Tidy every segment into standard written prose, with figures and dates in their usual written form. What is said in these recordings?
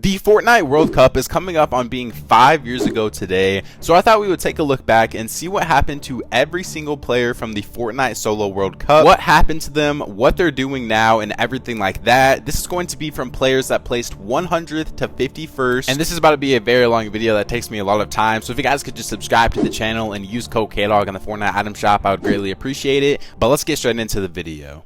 The Fortnite World Cup is coming up on being 5 years ago today, so I thought we would take a look back and see what happened to every single player from the Fortnite Solo World Cup, what happened to them, what they're doing now, and everything like that. This is going to be from players that placed 100th to 51st, and this is about to be a very long video that takes me a lot of time, so if you guys could just subscribe to the channel and use code Kdog on the Fortnite item shop, I would greatly appreciate it. But let's get straight into the video.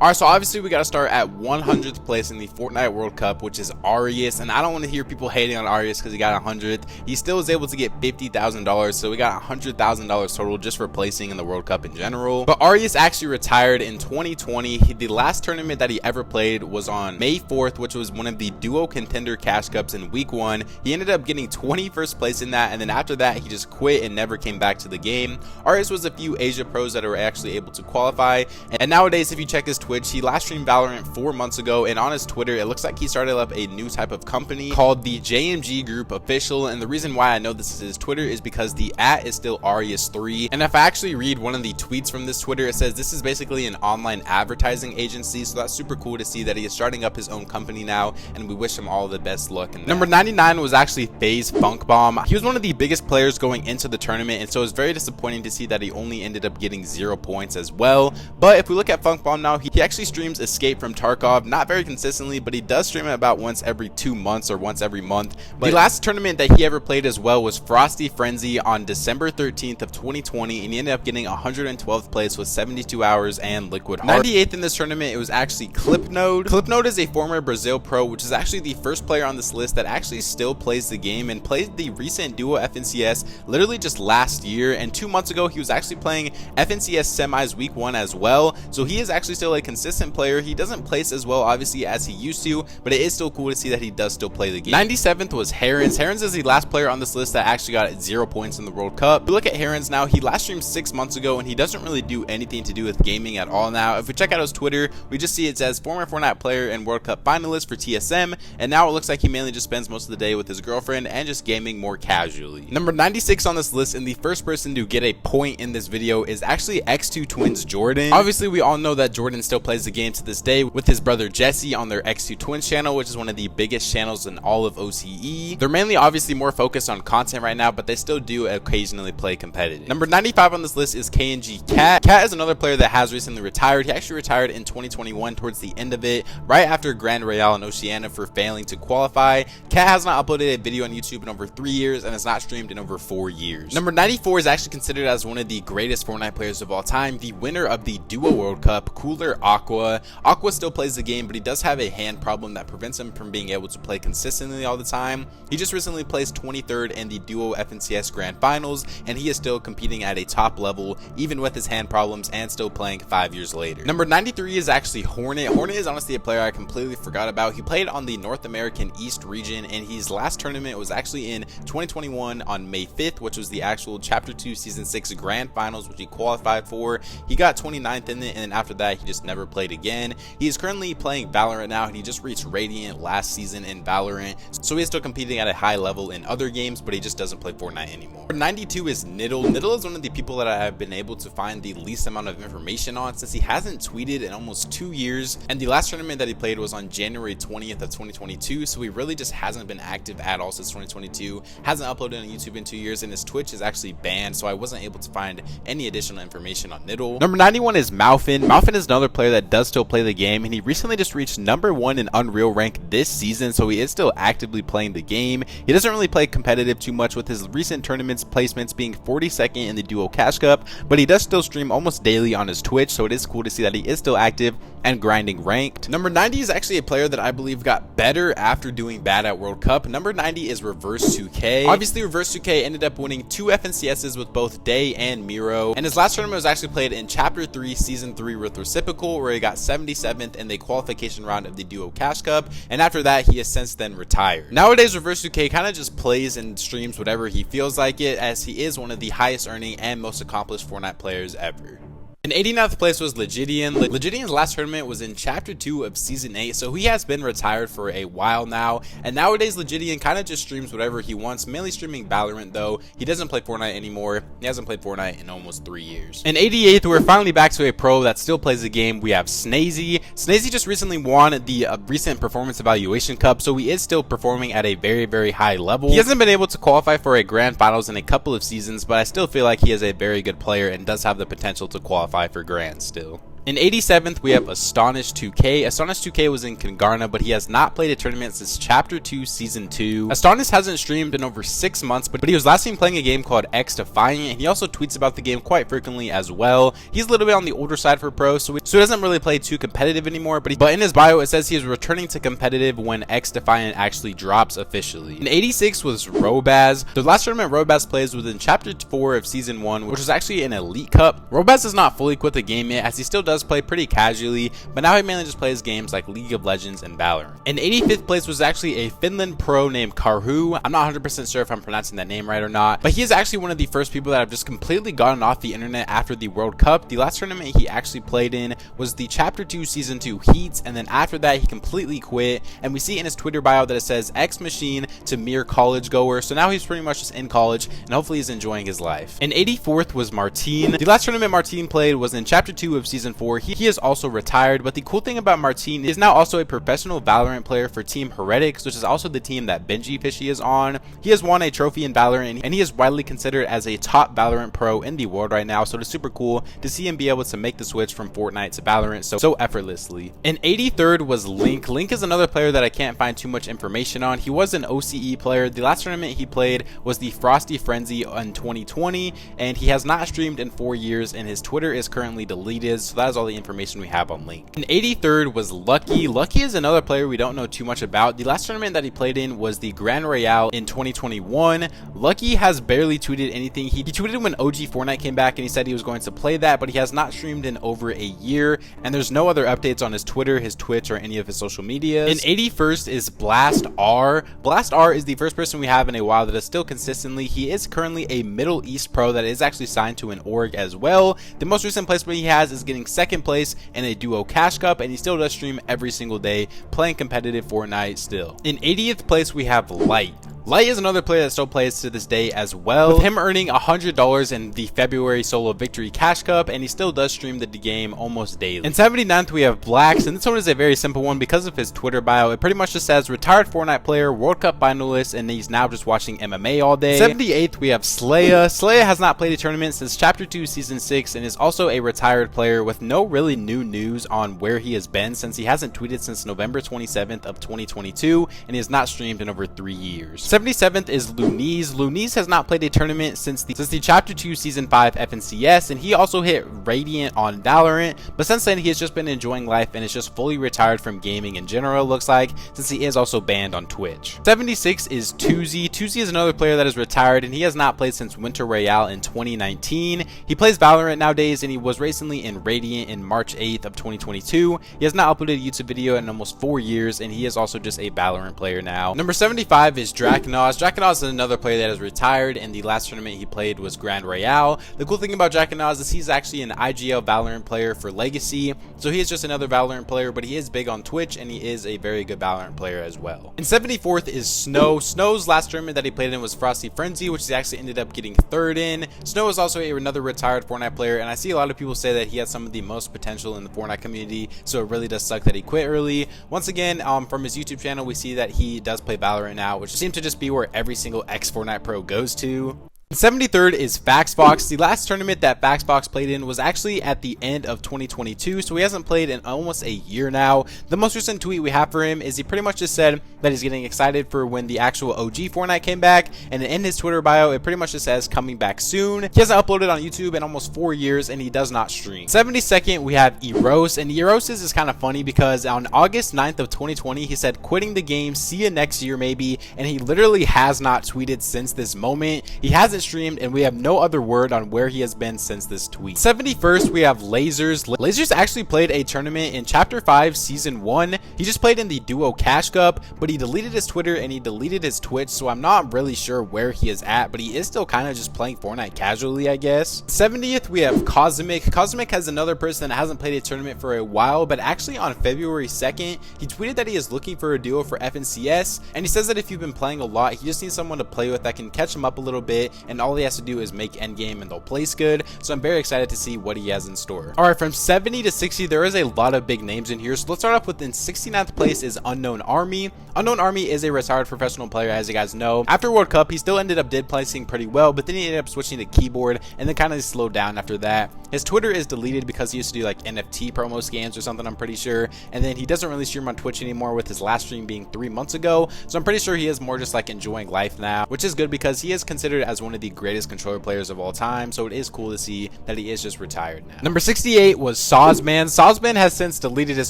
Alright, so obviously we got to start at 100th place in the Fortnite World Cup, which is Arius, and I don't want to hear people hating on Arius because he got 100th. He still was able to get $50,000, so we got $100,000 total just for placing in the World Cup in general. But Arius actually retired in 2020. The last tournament that he ever played was on May 4th, which was one of the Duo Contender Cash Cups in Week 1. He ended up getting 21st place in that, and then after that, he just quit and never came back to the game. Arius was a few Asia pros that were actually able to qualify, and nowadays, if you check his Twitch, he last streamed Valorant 4 months ago, and on his Twitter it looks like he started up a new type of company called the JMG Group Official. And the reason why I know this is his Twitter is because the @ is still Arius3, and if I actually read one of the tweets from this Twitter, it says this is basically an online advertising agency, so that's super cool to see that he is starting up his own company now, and we wish him all the best luck in that. Number 99 was actually FaZe Funk Bomb. He was one of the biggest players going into the tournament, and so it's very disappointing to see that he only ended up getting 0 points as well. But if we look at Funk Bomb now, he actually streams Escape from Tarkov, not very consistently, but he does stream it about once every 2 months or once every month. But the last tournament that he ever played as well was Frosty Frenzy on December 13th of 2020, and he ended up getting 112th place with 72 hours and Liquid Heart. 98th in this tournament, it was actually Kdog. Kdog is a former Brazil pro, which is actually the first player on this list that actually still plays the game and played the recent Duo FNCS literally just last year, and 2 months ago he was actually playing FNCS semis Week 1 as well, so he is actually still a consistent player. He doesn't place as well obviously as he used to, but it is still cool to see that he does still play the game. 97th was Herons. Herons is the last player on this list that actually got 0 points in the World Cup. We look at Herons now, he last streamed 6 months ago, and he doesn't really do anything to do with gaming at all now. If we check out his Twitter, we just see it says former Fortnite player and World Cup finalist for TSM, and now it looks like he mainly just spends most of the day with his girlfriend and just gaming more casually. Number 96 on this list, and the first person to get a point in this video, is actually X2 Twins Jordan. Obviously we all know that Jordan still plays the game to this day with his brother Jesse on their X2 Twins channel, which is one of the biggest channels in all of OCE. They're mainly obviously more focused on content right now, but they still do occasionally play competitive. Number 95 on this list is KNG Cat. Cat is another player that has recently retired. He actually retired in 2021 towards the end of it, right after Grand Royale and Oceania for failing to qualify. Cat has not uploaded a video on YouTube in over 3 years and has not streamed in over 4 years. Number 94 is actually considered as one of the greatest Fortnite players of all time, the winner of the Duo World Cup, Cooler Aqua. Aqua still plays the game, but he does have a hand problem that prevents him from being able to play consistently all the time. He just recently placed 23rd in the Duo FNCS Grand Finals, and he is still competing at a top level even with his hand problems and still playing 5 years later. Number 93 is actually Hornet. Hornet is honestly a player I completely forgot about. He played on the North American East region, and his last tournament was actually in 2021 on May 5th, which was the actual Chapter 2 Season 6 Grand Finals, which he qualified for. He got 29th in it, and then after that he just never played again. He is currently playing Valorant now, and he just reached Radiant last season in Valorant, so he is still competing at a high level in other games, but he just doesn't play Fortnite anymore. 92 is Niddle. Niddle is one of the people that I have been able to find the least amount of information on, since he hasn't tweeted in almost 2 years, and the last tournament that he played was on January 20th of 2022, so he really just hasn't been active at all since 2022, hasn't uploaded on YouTube in 2 years, and his Twitch is actually banned, so I wasn't able to find any additional information on Niddle. Number 91 is Malfin. Malfin is another player that does still play the game, and he recently just reached number 1 in Unreal rank this season, so he is still actively playing the game. He doesn't really play competitive too much, with his recent tournaments placements being 42nd in the Duo Cash Cup, but he does still stream almost daily on his Twitch, so it is cool to see that he is still active and grinding ranked. Number 90 is actually a player that I believe got better after doing bad at World Cup. Number 90 is Reverse 2K. Obviously Reverse 2K ended up winning 2 FNCSs with both Day and Miro, and his last tournament was actually played in Chapter 3 Season 3 with Reciprocal, where he got 77th in the qualification round of the Duo Cash Cup, and after that he has since then retired. Nowadays Reverse 2K kind of just plays and streams whatever he feels like it, as he is one of the highest earning and most accomplished Fortnite players ever. In 89th place was Legidian. Legidian's last tournament was in Chapter 2 of Season 8, so he has been retired for a while now. And nowadays, Legidian kind of just streams whatever he wants, mainly streaming Valorant though. He doesn't play Fortnite anymore. He hasn't played Fortnite in almost 3 years. In 88th, we're finally back to a pro that still plays the game. We have Snazy. Snazy just recently won the recent Performance Evaluation Cup, so he is still performing at a very, very high level. He hasn't been able to qualify for a Grand Finals in a couple of seasons, but I still feel like he is a very good player and does have the potential to qualify for Grand still. In 87th, we have Astonished 2K. Astonished 2K was in Kongarna, but he has not played a tournament since Chapter 2, Season 2. Astonished hasn't streamed in over 6 months, but he was last seen playing a game called X Defiant, and he also tweets about the game quite frequently as well. He's a little bit on the older side for pro, so he doesn't really play too competitive anymore, but in his bio, it says he is returning to competitive when X Defiant actually drops officially. In 86 was Robaz. The last tournament Robaz plays was in Chapter 4 of Season 1, which was actually an Elite Cup. Robaz is not fully quit the game yet, as he still does play pretty casually, but now he mainly just plays games like League of Legends and Valorant. In 85th place was actually a Finland pro named Karhu. I'm not 100% sure if I'm pronouncing that name right or not, but he is actually one of the first people that have just completely gotten off the internet after the World Cup. The last tournament he actually played in was the Chapter 2 Season 2 Heats, and then after that he completely quit, and we see in his Twitter bio that it says ex-machine to mere college goer, so now he's pretty much just in college, and hopefully he's enjoying his life. In 84th was Martine. The last tournament Martine played was in Chapter 2 of Season 4. He is also retired, but the cool thing about Martine is now also a professional Valorant player for Team Heretics, which is also the team that Benji Fishy is on. He has won a trophy in Valorant, and he is widely considered as a top Valorant pro in the world right now, so it's super cool to see him be able to make the switch from Fortnite to Valorant so effortlessly. In 83rd was Link. Link is another player that I can't find too much information on. He was an OCE player. The last tournament he played was the Frosty Frenzy in 2020, and he has not streamed in 4 years, and his Twitter is currently deleted, so that is all the information we have on Link. In 83rd was Lucky. Lucky is another player we don't know too much about. The last tournament that he played in was the Grand Royale in 2021. Lucky has barely tweeted anything. He tweeted when OG Fortnite came back, and he said he was going to play that, but he has not streamed in over a year, and there's no other updates on his Twitter, his Twitch, or any of his social medias. In 81st is Blast R. Blast R is the first person we have in a while that is still consistently. He is currently a Middle East pro that is actually signed to an org as well. The most recent placement he has is getting 2nd place in a duo cash cup, and he still does stream every single day playing competitive Fortnite still. In 80th place we have Light. Light is another player that still plays to this day as well, with him earning $100 in the February Solo Victory Cash Cup, and he still does stream the game almost daily. In 79th, we have Blacks, and this one is a very simple one because of his Twitter bio. It pretty much just says retired Fortnite player, World Cup finalist, and he's now just watching MMA all day. 78th, we have Slaya. Slaya has not played a tournament since Chapter 2 Season 6 and is also a retired player with no really new news on where he has been, since he hasn't tweeted since November 27th of 2022, and he has not streamed in over 3 years. 77th is Luniz. Luniz has not played a tournament since the Chapter 2 Season 5 FNCS, and he also hit Radiant on Valorant, but since then he has just been enjoying life and is just fully retired from gaming in general, looks like, since he is also banned on Twitch. 76 is Tuzi. Tuzi is another player that is retired, and he has not played since Winter Royale in 2019. He plays Valorant nowadays, and he was recently in Radiant in March 8th of 2022. He has not uploaded a YouTube video in almost 4 years, and he is also just a Valorant player now. Number 75 is Drakenaz. Drakenaz is another player that is retired, and the last tournament he played was Grand Royale. The cool thing about Drakenaz is he's actually an IGL Valorant player for Legacy, so he is just another Valorant player, but he is big on Twitch, and he is a very good Valorant player as well. In 74th is Snow. Snow's last tournament that he played in was Frosty Frenzy, which he actually ended up getting 3rd in. Snow is also another retired Fortnite player, and I see a lot of people say that he has some of the most potential in the Fortnite community, so it really does suck that he quit early. Once again, from his YouTube channel, we see that he does play Valorant now, which seems to just be where every single ex-Fortnite pro goes to. 73rd is Faxbox. The last tournament that Faxbox played in was actually at the end of 2022, so he hasn't played in almost a year now. The most recent tweet we have for him is he pretty much just said that he's getting excited for when the actual OG Fortnite came back, and in his Twitter bio it pretty much just says coming back soon. He hasn't uploaded on YouTube in almost 4 years, and he does not stream. 72nd we have Eros, and Eros is kind of funny because on August 9th of 2020 he said quitting the game, see you next year maybe, and he literally has not tweeted since this moment. He hasn't hasn't streamed, and we have no other word on where he has been since this tweet. 71st, we have Lasers. Lasers actually played a tournament in Chapter 5, Season 1. He just played in the Duo Cash Cup, but he deleted his Twitter and he deleted his Twitch, so I'm not really sure where he is at, but he is still kind of just playing Fortnite casually, I guess. 70th, we have Cosmic. Cosmic has another person that hasn't played a tournament for a while, but actually on February 2nd, he tweeted that he is looking for a duo for FNCS, and he says that if you've been playing a lot, he just needs someone to play with that can catch him up a little bit, and all he has to do is make endgame and they'll place good. So I'm very excited to see what he has in store. All right, from 70 to 60, there is a lot of big names in here, so let's start off with in 69th place is Unknown Army. Unknown Army is a retired professional player, as you guys know. After World Cup, he still ended up placing pretty well, but then he ended up switching to keyboard and then kind of slowed down after that. His Twitter is deleted because he used to do like NFT promo scams or something, I'm pretty sure, and then he doesn't really stream on Twitch anymore, with his last stream being 3 months ago. So I'm pretty sure he is more just like enjoying life now, which is good because he is considered as one of the greatest controller players of all time, so it is cool to see that he is just retired now. Number 68 was Sawsman. Sawsman has since deleted his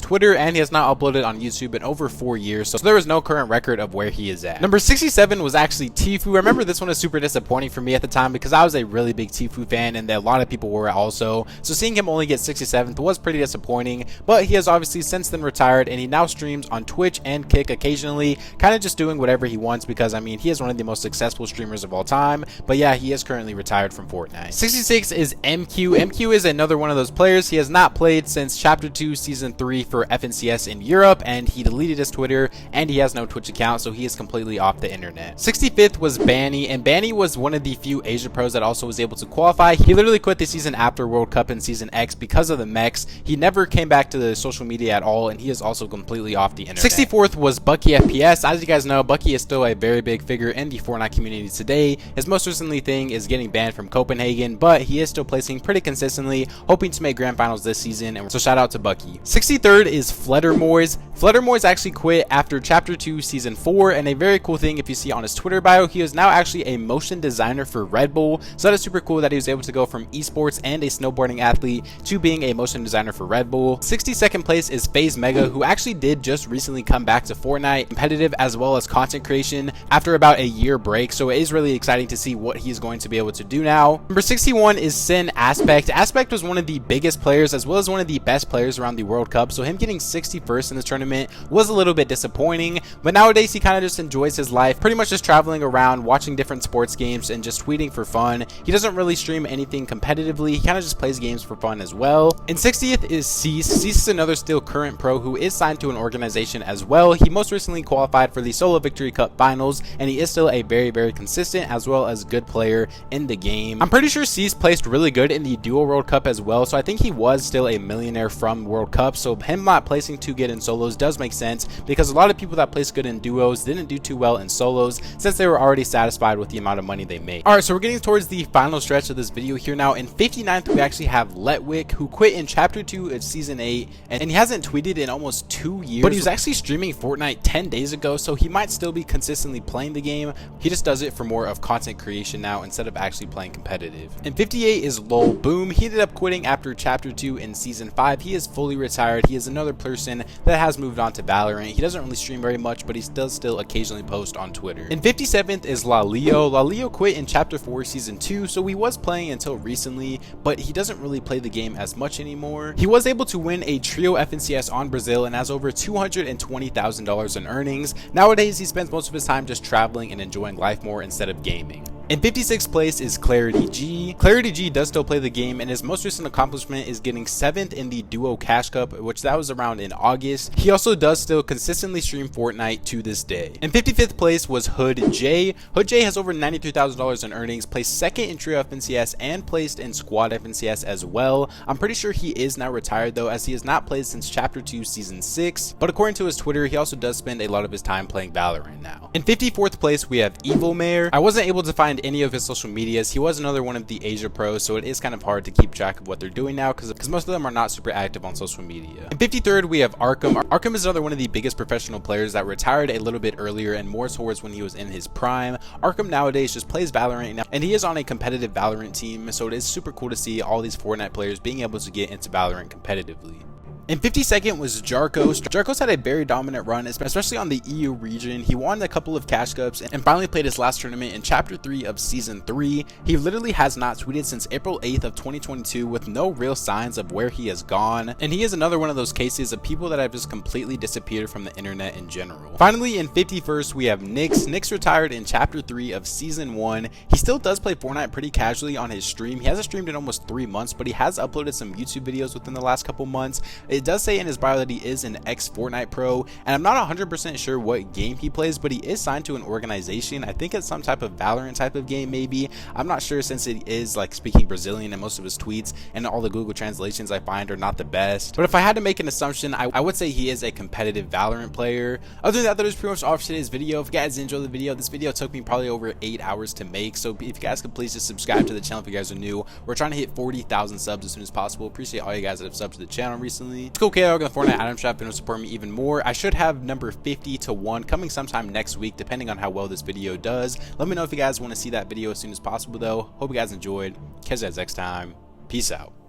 Twitter and he has not uploaded on YouTube in over 4 years, so there is no current record of where he is at. Number 67 was actually Tfue. I remember this one was super disappointing for me at the time because I was a really big Tfue fan and a lot of people were also, so seeing him only get 67th was pretty disappointing, but he has obviously since then retired and he now streams on Twitch and Kick occasionally, kind of just doing whatever he wants because I mean he is one of the most successful streamers of all time. But yeah, he is currently retired from Fortnite. 66 is MQ. MQ is another one of those players. He has not played since Chapter 2 Season 3 for FNCS in Europe, and he deleted his Twitter and he has no Twitch account, so he is completely off the internet. 65th was Banny, and Banny was one of the few Asia pros that also was able to qualify. He literally quit the season after World Cup in Season X because of the mechs. He never came back to the social media at all, and he is also completely off the internet. 64th was Bucky FPS. As you guys know, Bucky is still a very big figure in the Fortnite community today. His most recently thing is getting banned from Copenhagen, but he is still placing pretty consistently, hoping to make grand finals this season, and so shout out to Bucky. 63rd is Fluttermoys. Fluttermoys actually quit after Chapter 2 Season 4, and a very cool thing if you see on his Twitter bio, he is now actually a motion designer for Red Bull, so that is super cool that he was able to go from esports and a snowboarding athlete to being a motion designer for Red Bull. 62nd place is FaZe Mega, who actually did just recently come back to Fortnite, competitive as well as content creation after about a year break, so it is really exciting to see what he's going to be able to do now. Number 61 is Sin Aspect. Aspect was one of the biggest players as well as one of the best players around the World Cup, so him getting 61st in this tournament was a little bit disappointing, but nowadays he kind of just enjoys his life, pretty much just traveling around, watching different sports games and just tweeting for fun. He doesn't really stream anything competitively, he kind of just plays games for fun as well. And 60th is Cease. Cease is another still current pro who is signed to an organization as well. He most recently qualified for the Solo Victory Cup finals, and he is still a very consistent as well as good player in the game. I'm pretty sure Cease placed really good in the Duo World Cup as well, so I think he was still a millionaire from World Cup, so him not placing too good in solos does make sense because a lot of people that place good in duos didn't do too well in solos since they were already satisfied with the amount of money they made. Alright, so we're getting towards the final stretch of this video here now. In 59th, we actually have Letwick, who quit in Chapter 2 of Season 8, and he hasn't tweeted in almost 2 years, but he was actually streaming Fortnite 10 days ago, so he might still be consistently playing the game. He just does it for more of content creation now instead of actually playing competitive. And 58 is Lol Boom. He ended up quitting after Chapter 2 in Season 5. He is fully retired. He is another person that has moved on to Valorant. He doesn't really stream very much, but he does still occasionally post on Twitter. And 57th is Laleo. Laleo quit in Chapter 4 Season 2, so he was playing until recently, but he doesn't really play the game as much anymore. He was able to win a trio FNCS on Brazil and has over $220,000 in earnings. Nowadays, he spends most of his time just traveling and enjoying life more instead of gaming. In 56th place is Clarity G. Clarity G does still play the game, and his most recent accomplishment is getting 7th in the Duo Cash Cup, which that was around in August. He also does still consistently stream Fortnite to this day. In 55th place was Hood J. Hood J has over $93,000 in earnings, placed 2nd in Trio FNCS, and placed in Squad FNCS as well. I'm pretty sure he is now retired though, as he has not played since Chapter 2 Season 6, but according to his Twitter, he also does spend a lot of his time playing Valorant now. In 54th place, we have Evil Mare. I wasn't able to find any of his social medias. He was another one of the Asia pros, so it is kind of hard to keep track of what they're doing now because most of them are not super active on social media. In 53rd, we have Arkham. Arkham is another one of the biggest professional players that retired a little bit earlier and more towards when he was in his prime. Arkham nowadays just plays Valorant now, and he is on a competitive Valorant team, so it is super cool to see all these Fortnite players being able to get into Valorant competitively. In 52nd was Jarkos. Jarkos had a very dominant run, especially on the EU region. He won a couple of cash cups and finally played his last tournament in chapter 3 of season 3. He literally has not tweeted since April 8th of 2022 with no real signs of where he has gone. And he is another one of those cases of people that have just completely disappeared from the internet in general. Finally, in 51st, we have Nyx. Nyx retired in chapter 3 of season 1. He still does play Fortnite pretty casually on his stream. He hasn't streamed in almost 3 months, but he has uploaded some YouTube videos within the last couple months. It does say in his bio that he is an ex-Fortnite pro, and I'm not 100% sure what game he plays, but he is signed to an organization. I think it's some type of Valorant type of game maybe. I'm not sure since it is like speaking Brazilian and most of his tweets and all the Google translations I find are not the best. But if I had to make an assumption, I would say he is a competitive Valorant player. Other than that, that is pretty much all for today's video. If you guys enjoyed the video, this video took me probably over 8 hours to make, so if you guys could please just subscribe to the channel if you guys are new. We're trying to hit 40,000 subs as soon as possible. Appreciate all you guys that have subbed to the channel recently. It's cool, Kdog in the Fortnite item shop and will support me even more. I should have number 50 to 1 coming sometime next week, depending on how well this video does. Let me know if you guys want to see that video as soon as possible, though. Hope you guys enjoyed. Catch you guys next time. Peace out.